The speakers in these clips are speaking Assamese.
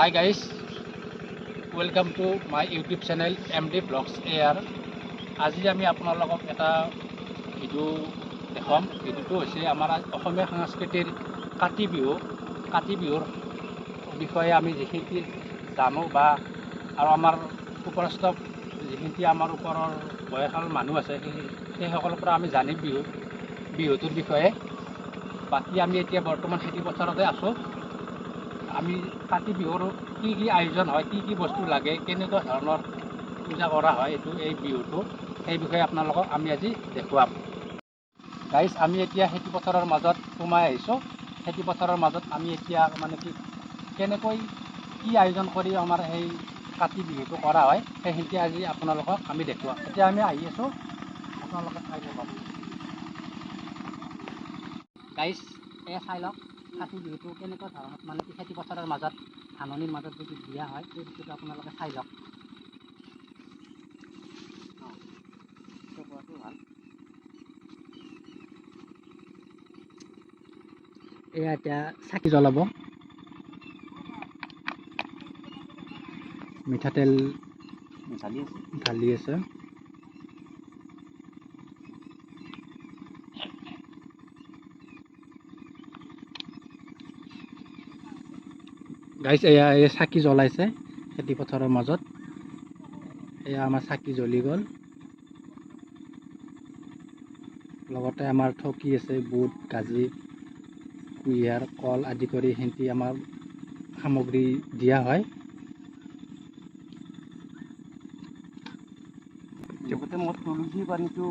Hi guys, welcome to my YouTube channel MD Vlogs AR. আজি আমি আপোনালোকক এটা ভিডিও দেখাম। ভিডিওটো হৈছে আমাৰ অসমীয়া সংস্কৃতিৰ কাতি বিহু। কাতি বিহুৰ বিষয়ে আমি যিখিনি জানো বা আৰু আমাৰ ওপৰস্থ যিখিনি আমাৰ ওপৰৰ বয়সৰ মানুহ আছে সেইসকলৰ পৰা আমি জানিম বিহুটোৰ বিষয়ে। বাকী আমি এতিয়া বৰ্তমান খেতি পথাৰতে আছোঁ। আমি কাতি বিহুৰ কি আয়োজন হয়, কি বস্তু লাগে, কেনেকুৱা ধৰণৰ পূজা কৰা হয় এই বিহুটো, সেই বিষয়ে আপোনালোকক আমি আজি দেখুৱাম। গাইজ, আমি এতিয়া খেতি পথাৰৰ মাজত সোমাই আহিছোঁ। খেতি পথাৰৰ মাজত আমি এতিয়া মানে কেনেকৈ কি আয়োজন কৰি আমাৰ সেই কাতি বিহুটো কৰা হয় সেইখিনি আজি আপোনালোকক আমি দেখুৱাম। এতিয়া আমি আহি আছোঁ, আপোনালোকে চাই থাকক। গাইজ, চাই লওক কাতি বিহুটো কেনেকুৱা ধৰণত মানে খেতি পথাৰৰ মাজত ধাননিৰ মাজত যদি দিয়া হয় সেই বস্তুটো আপোনালোকে চাই লওক। ভাল। এয়া এতিয়া চাকি জ্বলাব, মিঠাতেল ঢালি আছে। গাইজ, এয়া চাকি জ্বলাইছে খেতি পথাৰৰ মাজত। এয়া আমাৰ চাকি জ্বলি গ'ল। লগতে আমাৰ ঠগি আছে, বুট, গাজি, কুঁহিয়াৰ, কল আদি কৰি সেইখিনি আমাৰ সামগ্ৰী দিয়া হয়। লগতে মই তুলসী পানীটো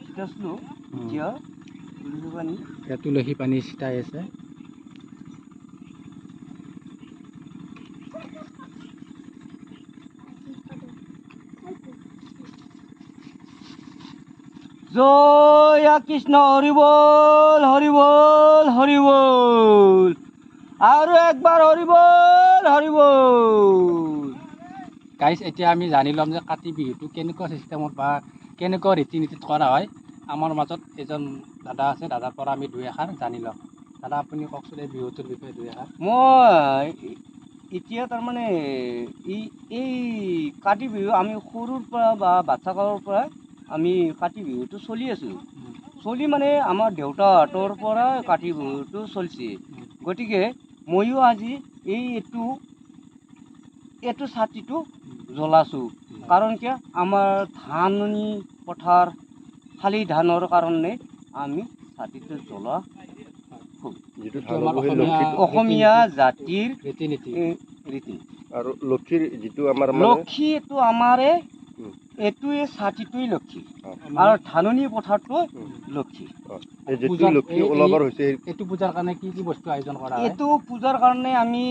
ছিটাইছিলোঁ, এতিয়া তুলসী পানী ছিটাই আছে। জয় কৃষ্ণ, হৰি বল, হৰি বল, হৰি বল, আৰু একবাৰ হৰি বল, হৰি বল। গাইজ, এতিয়া আমি জানি ল'ম যে কাতি বিহুটো কেনেকুৱা চিষ্টেমত বা কেনেকুৱা ৰীতি নীতিত কৰা হয়। আমাৰ মাজত এজন দাদা আছে, দাদাৰ পৰা আমি দুই এষাৰ জানি ল'ম। দাদা, আপুনি কওকচোন এই বিহুটোৰ বিষয়ে দুই এষাৰ। মই এতিয়া তাৰমানে এই কাতি বিহু আমি সৰুৰ পৰা বা বাচ্চা কালৰ পৰা আমি কাতি বিহুটো চলি আছোঁ। চলি মানে আমাৰ দেউতাহঁতৰ পৰা কাতি বিহুটো চলিছে। গতিকে ময়ো আজি এইটো ছাতিটো জ্বলাছোঁ। কাৰণ কিয়, আমাৰ ধাননি পথাৰ শালি ধানৰ কাৰণে আমি ছাতিটো জ্বলা অসমীয়া জাতিৰ ৰীতি নীতি। আৰু লক্ষীৰ যিটো আমাৰ লক্ষী, এইটো আমাৰে এইটোৱে ছাতিটোৱে লক্ষী, আৰু ধাননি পথাৰটো লক্ষী। এইটো পূজাৰ কাৰণে কি বস্তু আয়োজন কৰা হয়? এইটো পূজাৰ কাৰণে আমি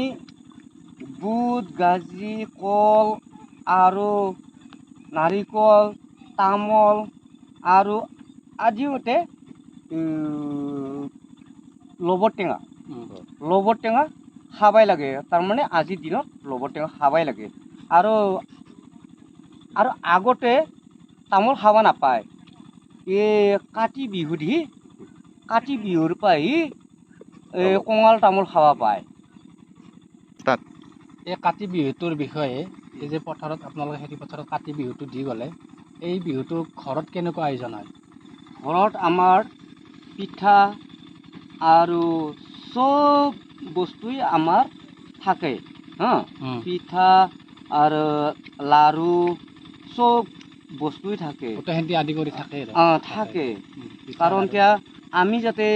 বুট, গাজি, কল আৰু নাৰিকল, তামোল আৰু আজিওতে লবৰ টেঙা খাবাই লাগে। তাৰমানে আজিৰ দিনত লবৰ টেঙা খাবাই লাগে। আৰু আগতে তামোল খাব নাপায়। কাতি বিহুৰ পৰাই কঙাল তামোল খাব পায়। এই কাতি বিহুটোৰ বিষয়ে, এই যে পথাৰত আপোনালোকে খেতি পথাৰত কাতি বিহুটো দি গ'লে, এই বিহুটো ঘৰত কেনেকুৱা আয়োজন হয়? ঘৰত আমাৰ পিঠা আৰু চব বস্তুৱেই আমাৰ থাকে। পিঠা আৰু লাৰু চব বস্তুৱেই থাকে। গোটেইখিনি আদি কৰি থাকে। থাকে। কাৰণ কিয়, আমি যাতে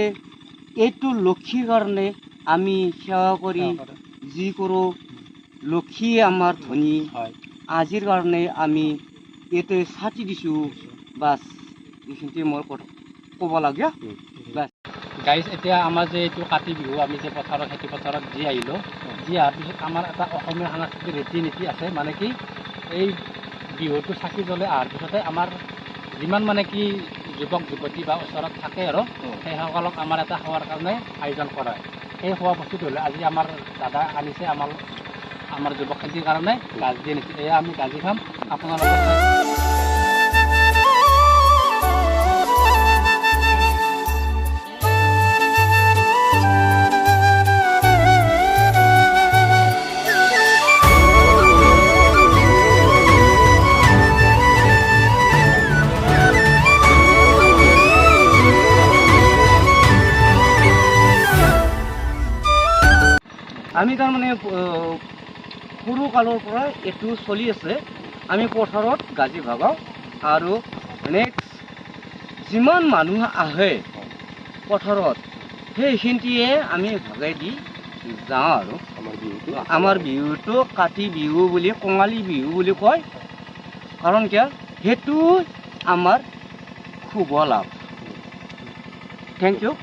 এইটো লক্ষীৰ কাৰণে আমি সেৱা কৰি যি কৰোঁ, লক্ষীয়ে আমাৰ ধনী। আজিৰ কাৰণে আমি ইয়াতে ছাতি দিছোঁ। বাছ, এইখিনিতে মই ক'ব লাগে। গাইজ, এতিয়া আমাৰ যে এইটো কাতি বিহু আমি যে খেতি পথাৰত দি আহিলোঁ, দি অহাৰ পিছত আমাৰ এটা অসমীয়া সাংস্কৃতিক ৰীতি নীতি আছে। মানে কি, এই বিহুটো চাকি জ্বলাই অহাৰ পিছতে আমাৰ যিমান মানে কি যুৱক যুৱতী বা ওচৰত থাকে আৰু সেইসকলক আমাৰ এটা খোৱাৰ কাৰণে আয়োজন কৰা হয়। সেই খোৱা বস্তুটো হ'লে আজি আমাৰ দাদা আনিছে আমাৰ যুৱকখিনিৰ কাৰণে গাজি আনিছে। এয়া আমি গাজি খাম, আপোনালোকে আমি তাৰমানে সৰু কালৰ পৰা এইটো চলি আছে আমি পথাৰত গাজি ভাগাওঁ আৰু নেক্সট যিমান মানুহ আহে পথাৰত সেইখিনিয়ে আমি ভগাই দি যাওঁ আৰু আমাৰ বিহুটো কাতি বিহু বুলি কঙালী বিহু বুলি কয় কাৰণ কিয় সেইটো আমাৰ শুভ লাভ থেংক ইউ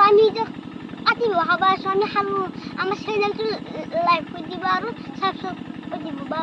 আমি কাটি খাব আছোঁ আমি খালোঁ আমাৰ চেনেলটো লাইক কৰি দিবা আৰু ছাবস্ক্ৰাইব কৰি দিব